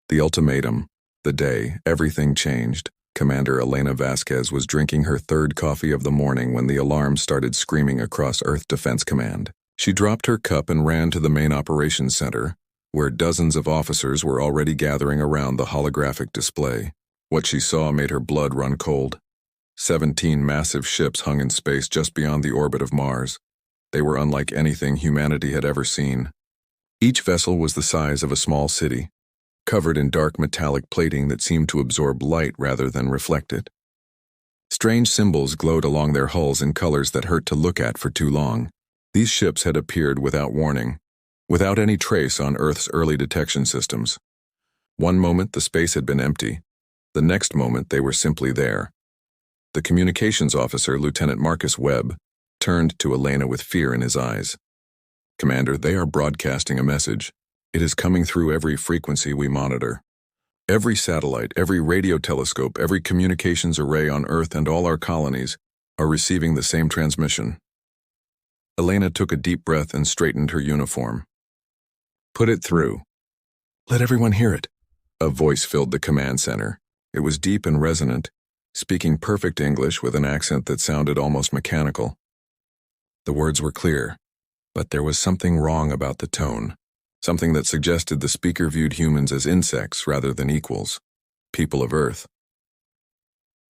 The ultimatum, the day, everything changed. Commander Elena Vasquez was drinking her third coffee of the morning when the alarm started screaming across Earth Defense Command. She dropped her cup and ran to the main operations center, where dozens of officers were already gathering around the holographic display. What she saw made her blood run cold. 17 massive ships hung in space just beyond the orbit of Mars. They were unlike anything humanity had ever seen. Each vessel was the size of a small city, covered in dark metallic plating that seemed to absorb light rather than reflect it. Strange symbols glowed along their hulls in colors that hurt to look at for too long. These ships had appeared without warning, without any trace on Earth's early detection systems. One moment the space had been empty. The next moment they were simply there. The communications officer, Lieutenant Marcus Webb, turned to Elena with fear in his eyes. "Commander, they are broadcasting a message. It is coming through every frequency we monitor. Every satellite, every radio telescope, every communications array on Earth and all our colonies are receiving the same transmission." Elena took a deep breath and straightened her uniform. "Put it through." "Let everyone hear it." A voice filled the command center. It was deep and resonant, speaking perfect English with an accent that sounded almost mechanical. The words were clear, but there was something wrong about the tone, something that suggested the speaker viewed humans as insects rather than equals, people of Earth.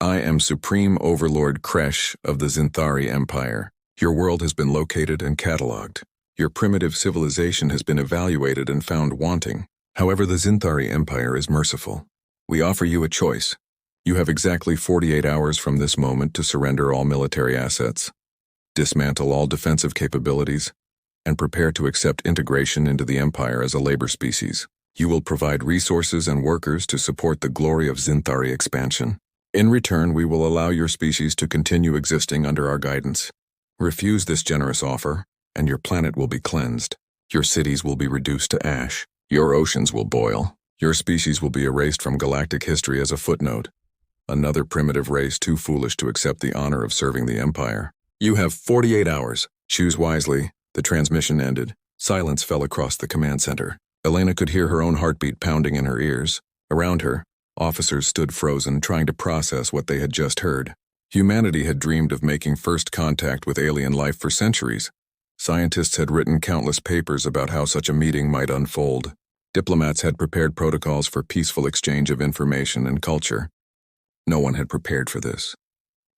"I am Supreme Overlord Kresh of the Zinthari Empire. Your world has been located and cataloged. Your primitive civilization has been evaluated and found wanting. However, the Zinthari Empire is merciful. We offer you a choice. You have exactly 48 hours from this moment to surrender all military assets, dismantle all defensive capabilities, and prepare to accept integration into the Empire as a labor species. You will provide resources and workers to support the glory of Zinthari expansion. In return, we will allow your species to continue existing under our guidance. Refuse this generous offer, and your planet will be cleansed. Your cities will be reduced to ash. Your oceans will boil. Your species will be erased from galactic history as a footnote. Another primitive race too foolish to accept the honor of serving the Empire. You have 48 hours. Choose wisely." The transmission ended. Silence fell across the command center. Elena could hear her own heartbeat pounding in her ears. Around her, officers stood frozen, trying to process what they had just heard. Humanity had dreamed of making first contact with alien life for centuries. Scientists had written countless papers about how such a meeting might unfold. Diplomats had prepared protocols for peaceful exchange of information and culture. No one had prepared for this.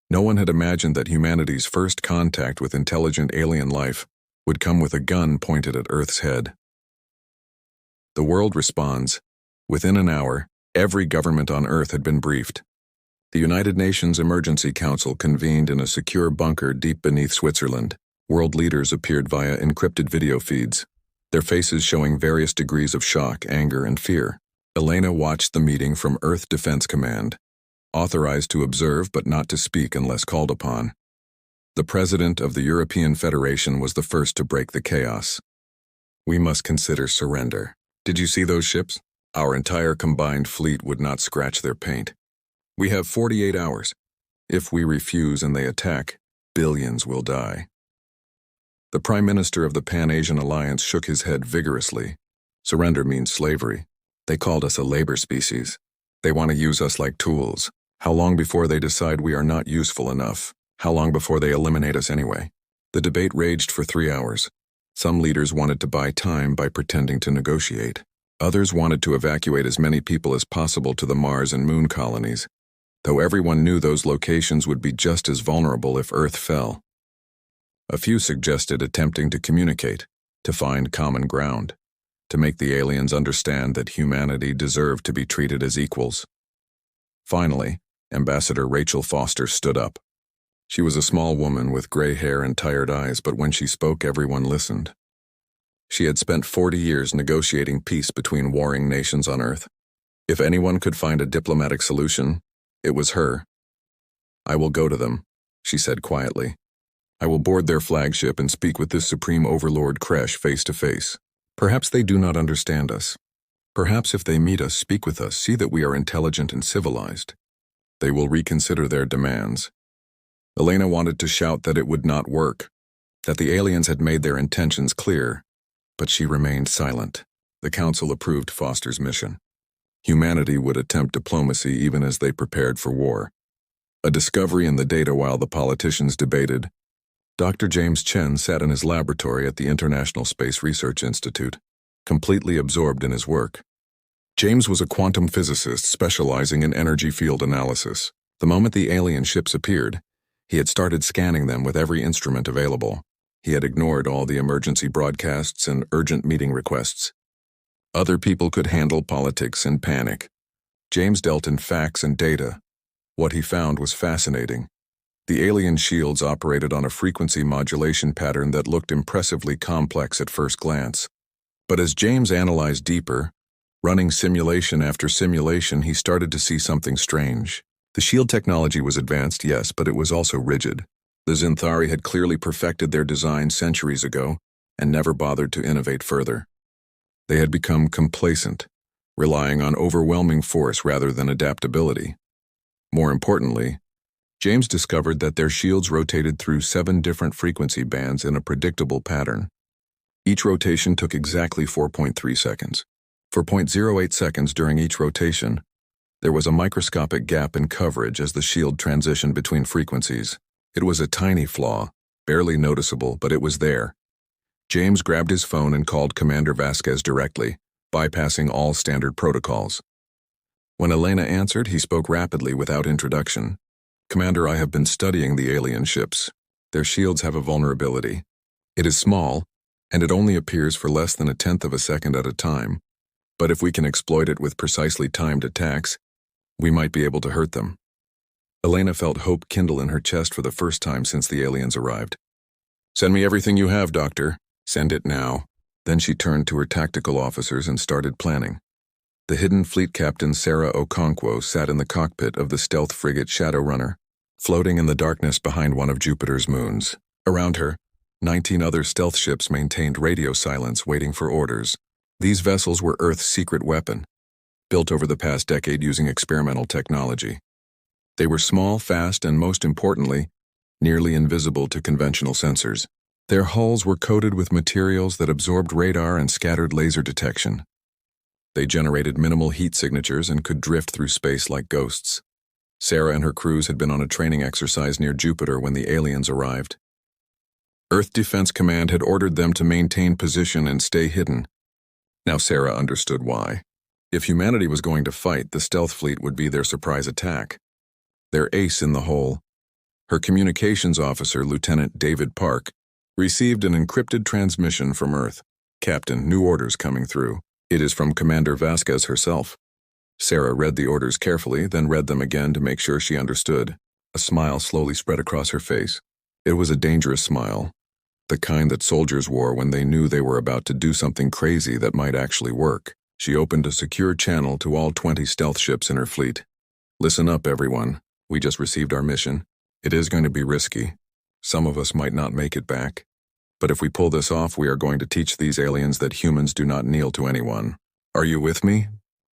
No one had imagined that humanity's first contact with intelligent alien life would come with a gun pointed at Earth's head. The world responds. Within an hour, every government on Earth had been briefed. The United Nations Emergency Council convened in a secure bunker deep beneath Switzerland. World leaders appeared via encrypted video feeds, their faces showing various degrees of shock, anger, and fear. Elena watched the meeting from Earth Defense Command, authorized to observe but not to speak unless called upon. The president of the European Federation was the first to break the chaos. "We must consider surrender. Did you see those ships? Our entire combined fleet would not scratch their paint. We have 48 hours. If we refuse and they attack, billions will die." The Prime Minister of the Pan-Asian Alliance shook his head vigorously. "Surrender means slavery. They called us a labor species. They want to use us like tools. How long before they decide we are not useful enough? How long before they eliminate us anyway?" The debate raged for 3 hours. Some leaders wanted to buy time by pretending to negotiate. Others wanted to evacuate as many people as possible to the Mars and Moon colonies, though everyone knew those locations would be just as vulnerable if Earth fell. A few suggested attempting to communicate, to find common ground, to make the aliens understand that humanity deserved to be treated as equals. Finally, Ambassador Rachel Foster stood up. She was a small woman with gray hair and tired eyes, but when she spoke, everyone listened. She had spent 40 years negotiating peace between warring nations on Earth. If anyone could find a diplomatic solution, it was her. "I will go to them," she said quietly. "I will board their flagship and speak with this Supreme Overlord Kresh face to face. Perhaps they do not understand us. Perhaps if they meet us, speak with us, see that we are intelligent and civilized, they will reconsider their demands." Elena wanted to shout that it would not work, that the aliens had made their intentions clear, but she remained silent. The council approved Foster's mission. Humanity would attempt diplomacy even as they prepared for war. A discovery in the data while the politicians debated. Dr. James Chen sat in his laboratory at the International Space Research Institute, completely absorbed in his work. James was a quantum physicist specializing in energy field analysis. The moment the alien ships appeared, he had started scanning them with every instrument available. He had ignored all the emergency broadcasts and urgent meeting requests. Other people could handle politics and panic. James dealt in facts and data. What he found was fascinating. The alien shields operated on a frequency modulation pattern that looked impressively complex at first glance. But as James analyzed deeper, running simulation after simulation, he started to see something strange. The shield technology was advanced, yes, but it was also rigid. The Xinthari had clearly perfected their design centuries ago and never bothered to innovate further. They had become complacent, relying on overwhelming force rather than adaptability. More importantly, James discovered that their shields rotated through 7 different frequency bands in a predictable pattern. Each rotation took exactly 4.3 seconds. For 0.08 seconds during each rotation, there was a microscopic gap in coverage as the shield transitioned between frequencies. It was a tiny flaw, barely noticeable, but it was there. James grabbed his phone and called Commander Vasquez directly, bypassing all standard protocols. When Elena answered, he spoke rapidly without introduction. "Commander, I have been studying the alien ships. Their shields have a vulnerability. It is small, and it only appears for less than 1/10 of a second at a time. But if we can exploit it with precisely timed attacks, we might be able to hurt them." Elena felt hope kindle in her chest for the first time since the aliens arrived. "Send me everything you have, Doctor. Send it now." Then she turned to her tactical officers and started planning. The hidden fleet captain Sarah Okonkwo sat in the cockpit of the stealth frigate Shadowrunner, floating in the darkness behind one of Jupiter's moons. Around her, 19 other stealth ships maintained radio silence, waiting for orders. These vessels were Earth's secret weapon, built over the past decade using experimental technology. They were small, fast, and most importantly, nearly invisible to conventional sensors. Their hulls were coated with materials that absorbed radar and scattered laser detection. They generated minimal heat signatures and could drift through space like ghosts. Sarah and her crews had been on a training exercise near Jupiter when the aliens arrived. Earth Defense Command had ordered them to maintain position and stay hidden. Now Sarah understood why. If humanity was going to fight, the stealth fleet would be their surprise attack. Their ace in the hole. Her communications officer, Lieutenant David Park, received an encrypted transmission from Earth. "Captain, new orders coming through. It is from Commander Vasquez herself." Sarah read the orders carefully, then read them again to make sure she understood. A smile slowly spread across her face. It was a dangerous smile, the kind that soldiers wore when they knew they were about to do something crazy that might actually work. She opened a secure channel to all 20 stealth ships in her fleet. "Listen up, everyone. We just received our mission. It is going to be risky. Some of us might not make it back. But if we pull this off, we are going to teach these aliens that humans do not kneel to anyone. Are you with me?"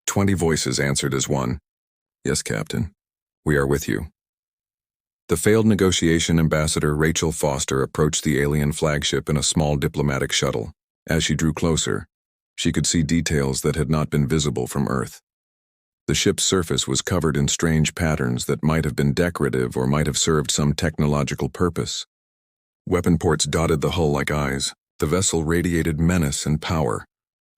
20 voices answered as one. "Yes, Captain. We are with you." The failed negotiation ambassador Rachel Foster approached the alien flagship in a small diplomatic shuttle. As she drew closer, she could see details that had not been visible from Earth. The ship's surface was covered in strange patterns that might have been decorative or might have served some technological purpose. Weapon ports dotted the hull like eyes. The vessel radiated menace and power.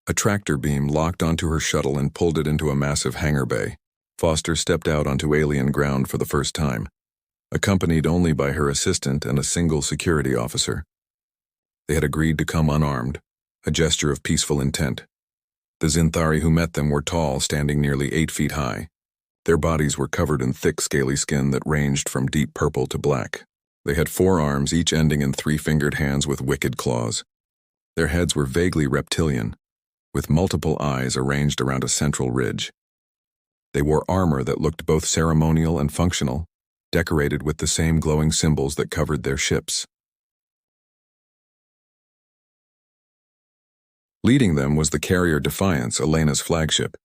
A tractor beam locked onto her shuttle and pulled it into a massive hangar bay. Foster stepped out onto alien ground for the first time, accompanied only by her assistant and a single security officer. They had agreed to come unarmed, a gesture of peaceful intent. The Xinthari who met them were tall, standing nearly 8 feet high. Their bodies were covered in thick, scaly skin that ranged from deep purple to black. They had 4 arms, each ending in 3-fingered hands with wicked claws. Their heads were vaguely reptilian, with multiple eyes arranged around a central ridge. They wore armor that looked both ceremonial and functional, decorated with the same glowing symbols that covered their ships. Leading them was the carrier Defiance, Elena's flagship.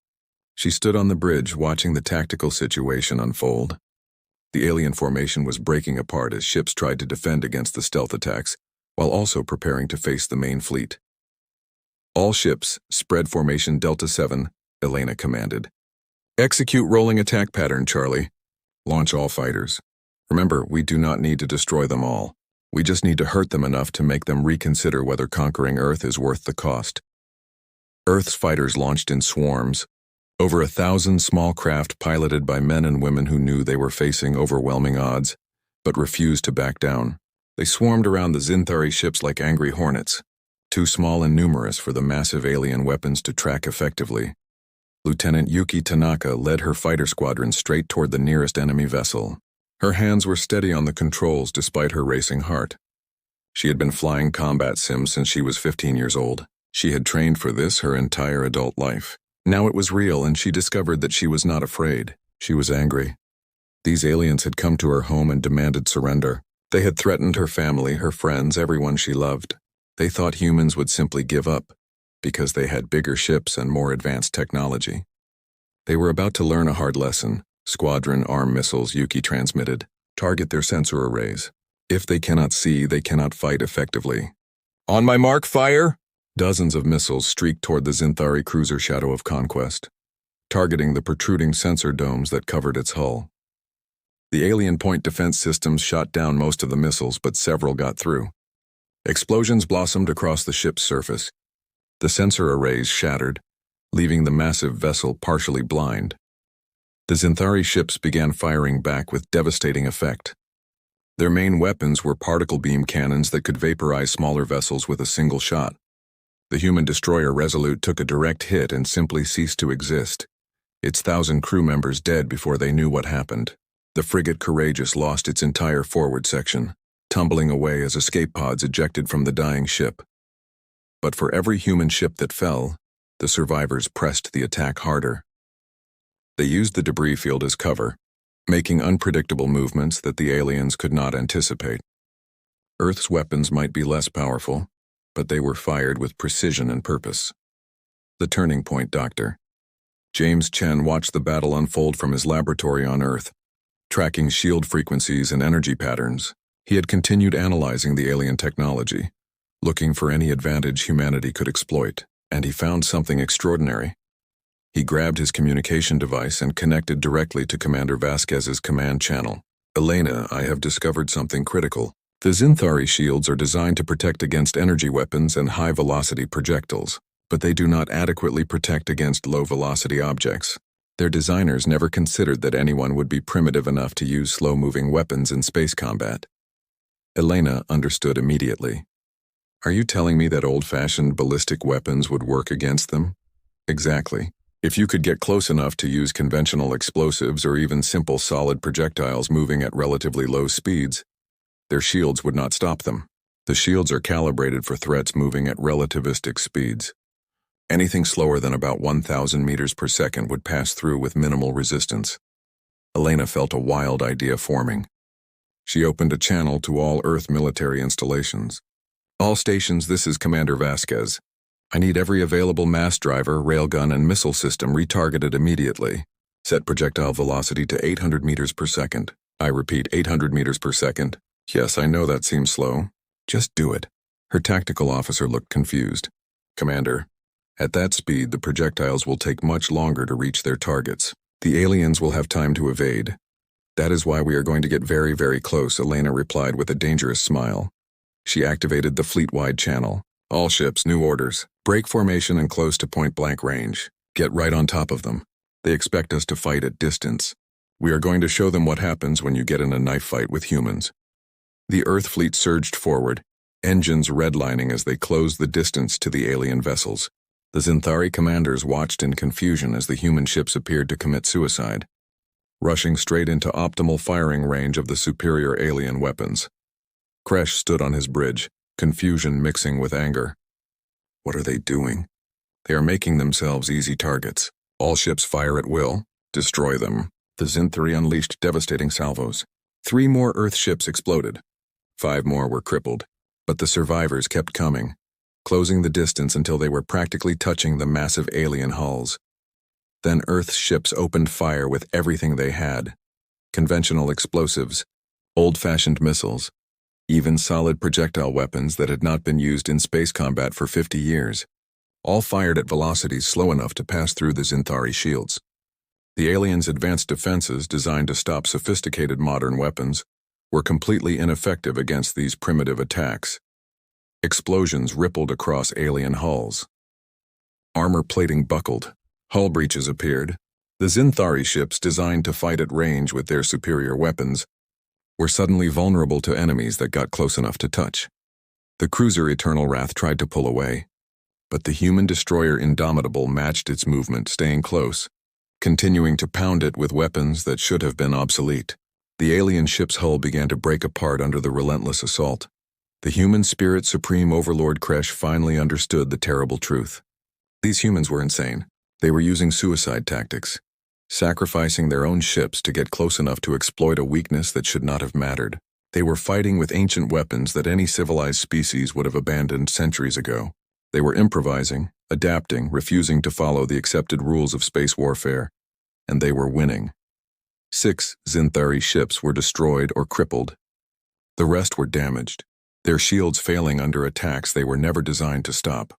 She stood on the bridge watching the tactical situation unfold. The alien formation was breaking apart as ships tried to defend against the stealth attacks, while also preparing to face the main fleet. "All ships, spread formation Delta 7, Elena commanded. Execute rolling attack pattern, Charlie. Launch all fighters. Remember, we do not need to destroy them all. We just need to hurt them enough to make them reconsider whether conquering Earth is worth the cost. Earth's fighters launched in swarms, over 1,000 small craft piloted by men and women who knew they were facing overwhelming odds, but refused to back down. They swarmed around the Zinthari ships like angry hornets, too small and numerous for the massive alien weapons to track effectively. Lieutenant Yuki Tanaka led her fighter squadron straight toward the nearest enemy vessel. Her hands were steady on the controls despite her racing heart. She had been flying combat sims since she was 15 years old. She had trained for this her entire adult life. Now it was real, and she discovered that she was not afraid. She was angry. These aliens had come to her home and demanded surrender. They had threatened her family, her friends, everyone she loved. They thought humans would simply give up, because they had bigger ships and more advanced technology. They were about to learn a hard lesson. Squadron arm missiles, Yuki transmitted. Target their sensor arrays. If they cannot see, they cannot fight effectively. On my mark, fire! Dozens of missiles streaked toward the Zinthari cruiser Shadow of Conquest, targeting the protruding sensor domes that covered its hull. The alien point defense systems shot down most of the missiles, but several got through. Explosions blossomed across the ship's surface. The sensor arrays shattered, leaving the massive vessel partially blind. The Zinthari ships began firing back with devastating effect. Their main weapons were particle beam cannons that could vaporize smaller vessels with a single shot. The human destroyer Resolute took a direct hit and simply ceased to exist, its 1,000 crew members dead before they knew what happened. The frigate Courageous lost its entire forward section, tumbling away as escape pods ejected from the dying ship. But for every human ship that fell, the survivors pressed the attack harder. They used the debris field as cover, making unpredictable movements that the aliens could not anticipate. Earth's weapons might be less powerful, but they were fired with precision and purpose. The turning point, Doctor. James Chen watched the battle unfold from his laboratory on Earth, tracking shield frequencies and energy patterns. He had continued analyzing the alien technology, looking for any advantage humanity could exploit, and he found something extraordinary. He grabbed his communication device and connected directly to Commander Vasquez's command channel. Elena, I have discovered something critical. The Zinthari shields are designed to protect against energy weapons and high-velocity projectiles, but they do not adequately protect against low-velocity objects. Their designers never considered that anyone would be primitive enough to use slow-moving weapons in space combat. Elena understood immediately. Are you telling me that old-fashioned ballistic weapons would work against them? Exactly. If you could get close enough to use conventional explosives or even simple solid projectiles moving at relatively low speeds, their shields would not stop them. The shields are calibrated for threats moving at relativistic speeds. Anything slower than about 1,000 meters per second would pass through with minimal resistance. Elena felt a wild idea forming. She opened a channel to all Earth military installations. All stations, this is Commander Vasquez. I need every available mass driver, railgun, and missile system retargeted immediately. Set projectile velocity to 800 meters per second. I repeat, 800 meters per second. Yes, I know that seems slow. Just do it. Her tactical officer looked confused. Commander, at that speed, the projectiles will take much longer to reach their targets. The aliens will have time to evade. That is why we are going to get very, very close, Elena replied with a dangerous smile. She activated the fleet-wide channel. All ships, new orders. Break formation and close to point-blank range. Get right on top of them. They expect us to fight at distance. We are going to show them what happens when you get in a knife fight with humans. The Earth fleet surged forward, engines redlining as they closed the distance to the alien vessels. The Zinthari commanders watched in confusion as the human ships appeared to commit suicide, rushing straight into optimal firing range of the superior alien weapons. Kresh stood on his bridge, confusion mixing with anger. What are they doing? They are making themselves easy targets. All ships fire at will. Destroy them. The Zinthari unleashed devastating salvos. 3 more Earth ships exploded. 5 more were crippled, but the survivors kept coming, closing the distance until they were practically touching the massive alien hulls. Then Earth's ships opened fire with everything they had: conventional explosives, old-fashioned missiles, even solid projectile weapons that had not been used in space combat for 50 years, all fired at velocities slow enough to pass through the Zinthari shields. The aliens' advanced defenses, designed to stop sophisticated modern weapons, were completely ineffective against these primitive attacks. Explosions rippled across alien hulls. Armor plating buckled. Hull breaches appeared. The Zinthari ships, designed to fight at range with their superior weapons, were suddenly vulnerable to enemies that got close enough to touch. The cruiser Eternal Wrath tried to pull away, but the human destroyer Indomitable matched its movement, staying close, continuing to pound it with weapons that should have been obsolete. The alien ship's hull began to break apart under the relentless assault. The human spirit Supreme Overlord Kresh finally understood the terrible truth. These humans were insane. They were using suicide tactics, sacrificing their own ships to get close enough to exploit a weakness that should not have mattered. They were fighting with ancient weapons that any civilized species would have abandoned centuries ago. They were improvising, adapting, refusing to follow the accepted rules of space warfare, and they were winning. 6 Zinthari ships were destroyed or crippled. The rest were damaged, their shields failing under attacks they were never designed to stop.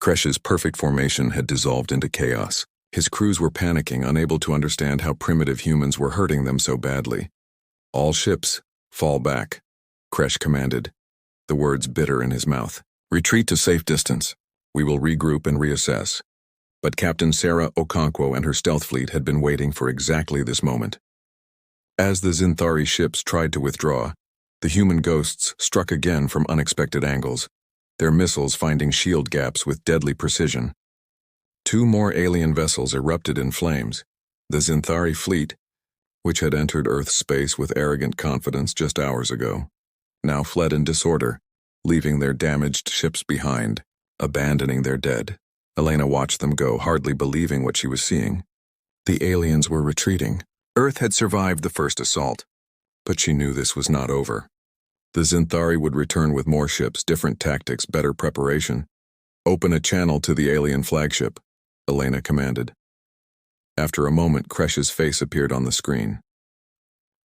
Kresh's perfect formation had dissolved into chaos. His crews were panicking, unable to understand how primitive humans were hurting them so badly. "All ships, fall back," Kresh commanded, the words bitter in his mouth. "Retreat to safe distance. We will regroup and reassess." But Captain Sarah Okonkwo and her stealth fleet had been waiting for exactly this moment. As the Zinthari ships tried to withdraw, the human ghosts struck again from unexpected angles, their missiles finding shield gaps with deadly precision. 2 more alien vessels erupted in flames. The Zinthari fleet, which had entered Earth's space with arrogant confidence just hours ago, now fled in disorder, leaving their damaged ships behind, abandoning their dead. Elena watched them go, hardly believing what she was seeing. The aliens were retreating. Earth had survived the first assault, but she knew this was not over. The Zinthari would return with more ships, different tactics, better preparation. "Open a channel to the alien flagship," Elena commanded. After a moment, Kresh's face appeared on the screen.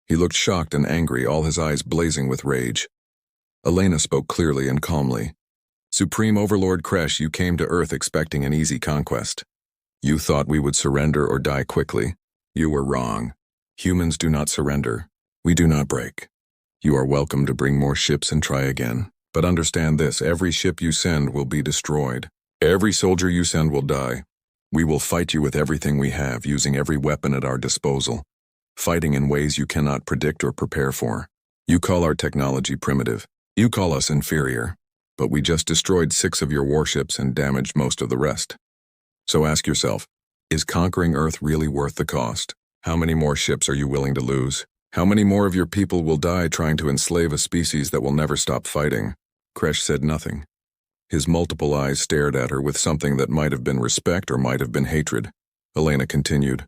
He looked shocked and angry, all his eyes blazing with rage. Elena spoke clearly and calmly. "Supreme Overlord Kresh, you came to Earth expecting an easy conquest. You thought we would surrender or die quickly. You were wrong. Humans do not surrender. We do not break. You are welcome to bring more ships and try again. But understand this, every ship you send will be destroyed. Every soldier you send will die. We will fight you with everything we have, using every weapon at our disposal, fighting in ways you cannot predict or prepare for. You call our technology primitive. You call us inferior. But we just destroyed 6 of your warships and damaged most of the rest. So ask yourself, is conquering Earth really worth the cost? How many more ships are you willing to lose? How many more of your people will die trying to enslave a species that will never stop fighting?" Kresh said nothing. His multiple eyes stared at her with something that might have been respect or might have been hatred. Elena continued,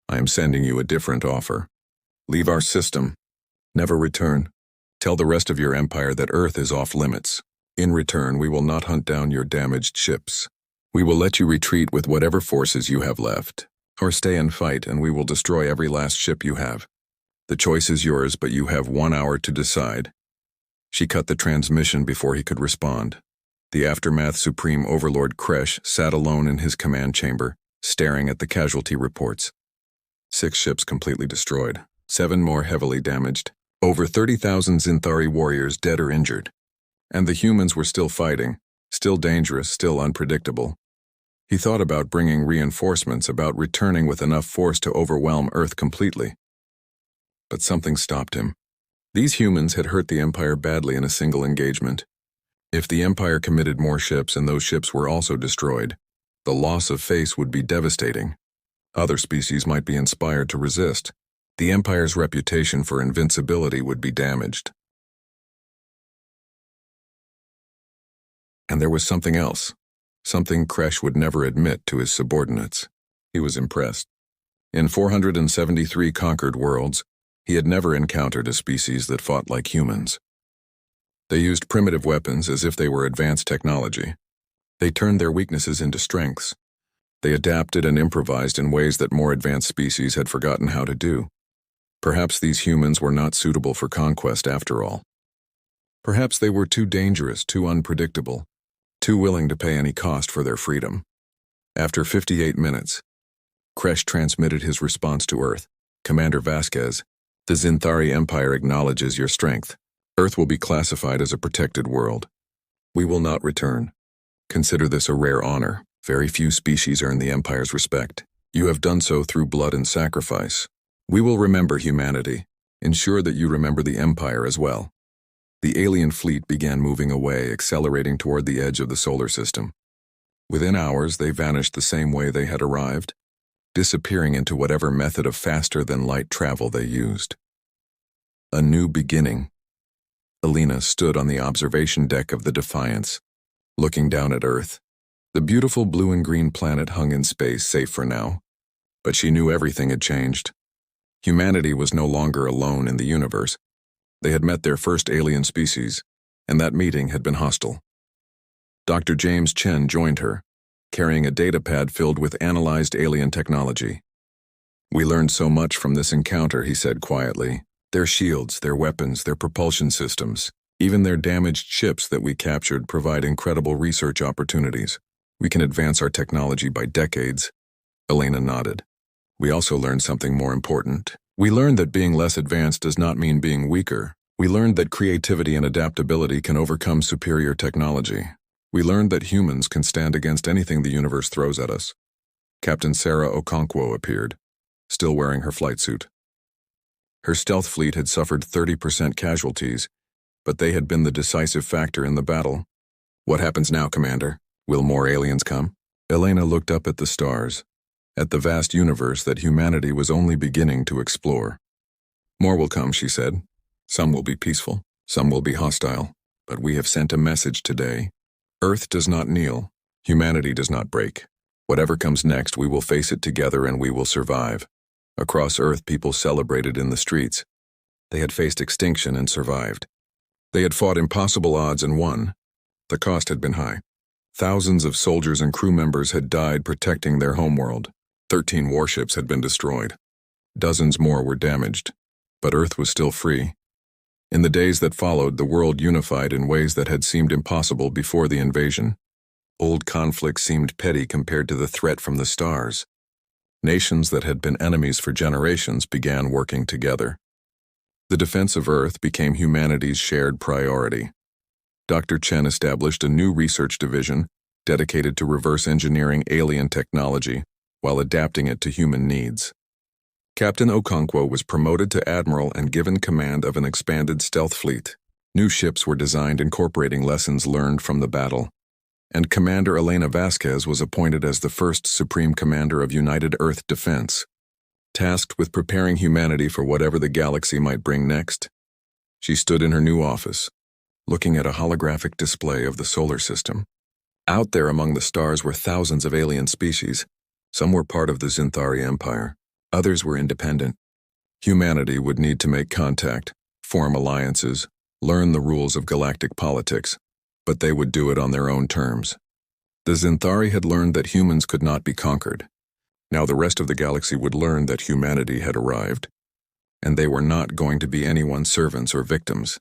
"I am sending you a different offer. Leave our system. Never return. Tell the rest of your empire that Earth is off limits. In return, we will not hunt down your damaged ships. We will let you retreat with whatever forces you have left, or stay and fight, and we will destroy every last ship you have. The choice is yours, but you have 1 hour to decide." She cut the transmission before he could respond. The aftermath Supreme Overlord Kresh sat alone in his command chamber, staring at the casualty reports. 6 ships completely destroyed, 7 more heavily damaged, over 30,000 Zinthari warriors dead or injured. And the humans were still fighting, still dangerous, still unpredictable. He thought about bringing reinforcements, about returning with enough force to overwhelm Earth completely. But something stopped him. These humans had hurt the Empire badly in a single engagement. If the Empire committed more ships and those ships were also destroyed, the loss of face would be devastating. Other species might be inspired to resist. The Empire's reputation for invincibility would be damaged. And there was something else, something Kresh would never admit to his subordinates. He was impressed. In 473 conquered worlds, he had never encountered a species that fought like humans. They used primitive weapons as if they were advanced technology. They turned their weaknesses into strengths. They adapted and improvised in ways that more advanced species had forgotten how to do. Perhaps these humans were not suitable for conquest after all. Perhaps they were too dangerous, too unpredictable, too willing to pay any cost for their freedom. After 58 minutes, Kresh transmitted his response to Earth. Commander Vasquez, the Zinthari Empire acknowledges your strength. Earth will be classified as a protected world. We will not return. Consider this a rare honor. Very few species earn the Empire's respect. You have done so through blood and sacrifice. We will remember humanity. Ensure that you remember the Empire as well. The alien fleet began moving away, accelerating toward the edge of the solar system. Within hours, they vanished the same way they had arrived, disappearing into whatever method of faster-than-light travel they used. A new beginning. Alina stood on the observation deck of the Defiance, looking down at Earth. The beautiful blue and green planet hung in space, safe for now. But she knew everything had changed. Humanity was no longer alone in the universe. They had met their first alien species, and that meeting had been hostile. Dr. James Chen joined her, carrying a datapad filled with analyzed alien technology. We learned so much from this encounter, he said quietly. Their shields, their weapons, their propulsion systems, even their damaged ships that we captured provide incredible research opportunities. We can advance our technology by decades. Elena nodded. We also learned something more important. We learned that being less advanced does not mean being weaker. We learned that creativity and adaptability can overcome superior technology. We learned that humans can stand against anything the universe throws at us. Captain Sarah Okonkwo appeared, still wearing her flight suit. Her stealth fleet had suffered 30% casualties, but they had been the decisive factor in the battle. What happens now, Commander? Will more aliens come? Elena looked up at the stars, at the vast universe that humanity was only beginning to explore. More will come, she said. Some will be peaceful, some will be hostile, but we have sent a message today. Earth does not kneel, humanity does not break. Whatever comes next, we will face it together and we will survive. Across Earth, people celebrated in the streets. They had faced extinction and survived. They had fought impossible odds and won. The cost had been high. Thousands of soldiers and crew members had died protecting their homeworld. 13 warships had been destroyed. Dozens more were damaged, but Earth was still free. In the days that followed, the world unified in ways that had seemed impossible before the invasion. Old conflicts seemed petty compared to the threat from the stars. Nations that had been enemies for generations began working together. The defense of Earth became humanity's shared priority. Dr. Chen established a new research division dedicated to reverse engineering alien technology while adapting it to human needs. Captain Okonkwo was promoted to admiral and given command of an expanded stealth fleet. New ships were designed incorporating lessons learned from the battle, and Commander Elena Vasquez was appointed as the first Supreme Commander of United Earth Defense, tasked with preparing humanity for whatever the galaxy might bring next. She stood in her new office, looking at a holographic display of the solar system. Out there among the stars were thousands of alien species. Some were part of the Zinthari Empire. Others were independent. Humanity would need to make contact, form alliances, learn the rules of galactic politics, but they would do it on their own terms. The Zinthari had learned that humans could not be conquered. Now the rest of the galaxy would learn that humanity had arrived, and they were not going to be anyone's servants or victims.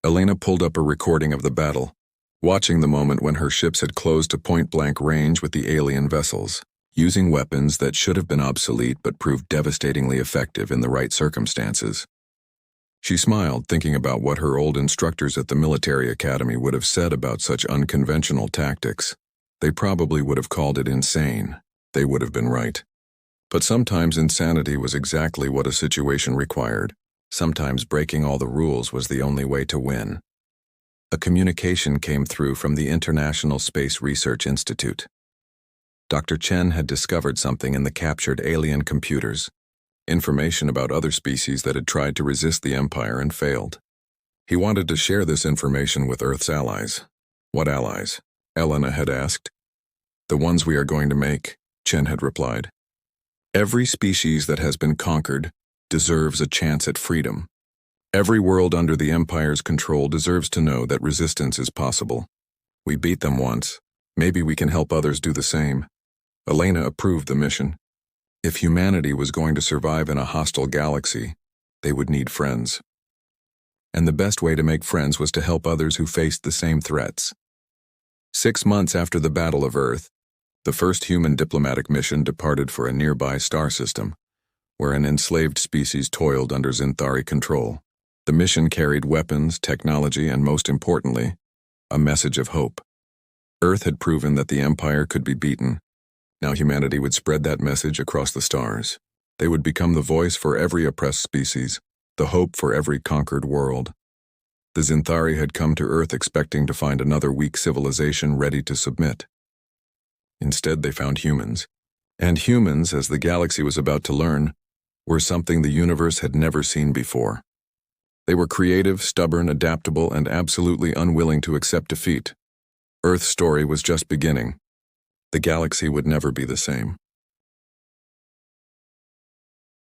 Elena pulled up a recording of the battle, watching the moment when her ships had closed to point-blank range with the alien vessels, using weapons that should have been obsolete but proved devastatingly effective in the right circumstances. She smiled, thinking about what her old instructors at the military academy would have said about such unconventional tactics. They probably would have called it insane. They would have been right. But sometimes insanity was exactly what a situation required. Sometimes breaking all the rules was the only way to win. A communication came through from the International Space Research Institute. Dr. Chen had discovered something in the captured alien computers, information about other species that had tried to resist the Empire and failed. He wanted to share this information with Earth's allies. What allies? Elena had asked. The ones we are going to make, Chen had replied. Every species that has been conquered deserves a chance at freedom. Every world under the Empire's control deserves to know that resistance is possible. We beat them once. Maybe we can help others do the same. Elena approved the mission. If humanity was going to survive in a hostile galaxy, they would need friends. And the best way to make friends was to help others who faced the same threats. 6 months after the Battle of Earth, The first human diplomatic mission departed for a nearby star system, where an enslaved species toiled under Zinthari control. The mission carried weapons, technology, and most importantly, a message of hope. Earth had proven that the Empire could be beaten. Now humanity would spread that message across the stars. They would become the voice for every oppressed species, the hope for every conquered world. The Zinthari had come to Earth expecting to find another weak civilization ready to submit. Instead, they found humans. And humans, as the galaxy was about to learn, were something the universe had never seen before. They were creative, stubborn, adaptable, and absolutely unwilling to accept defeat. Earth's story was just beginning. The galaxy would never be the same.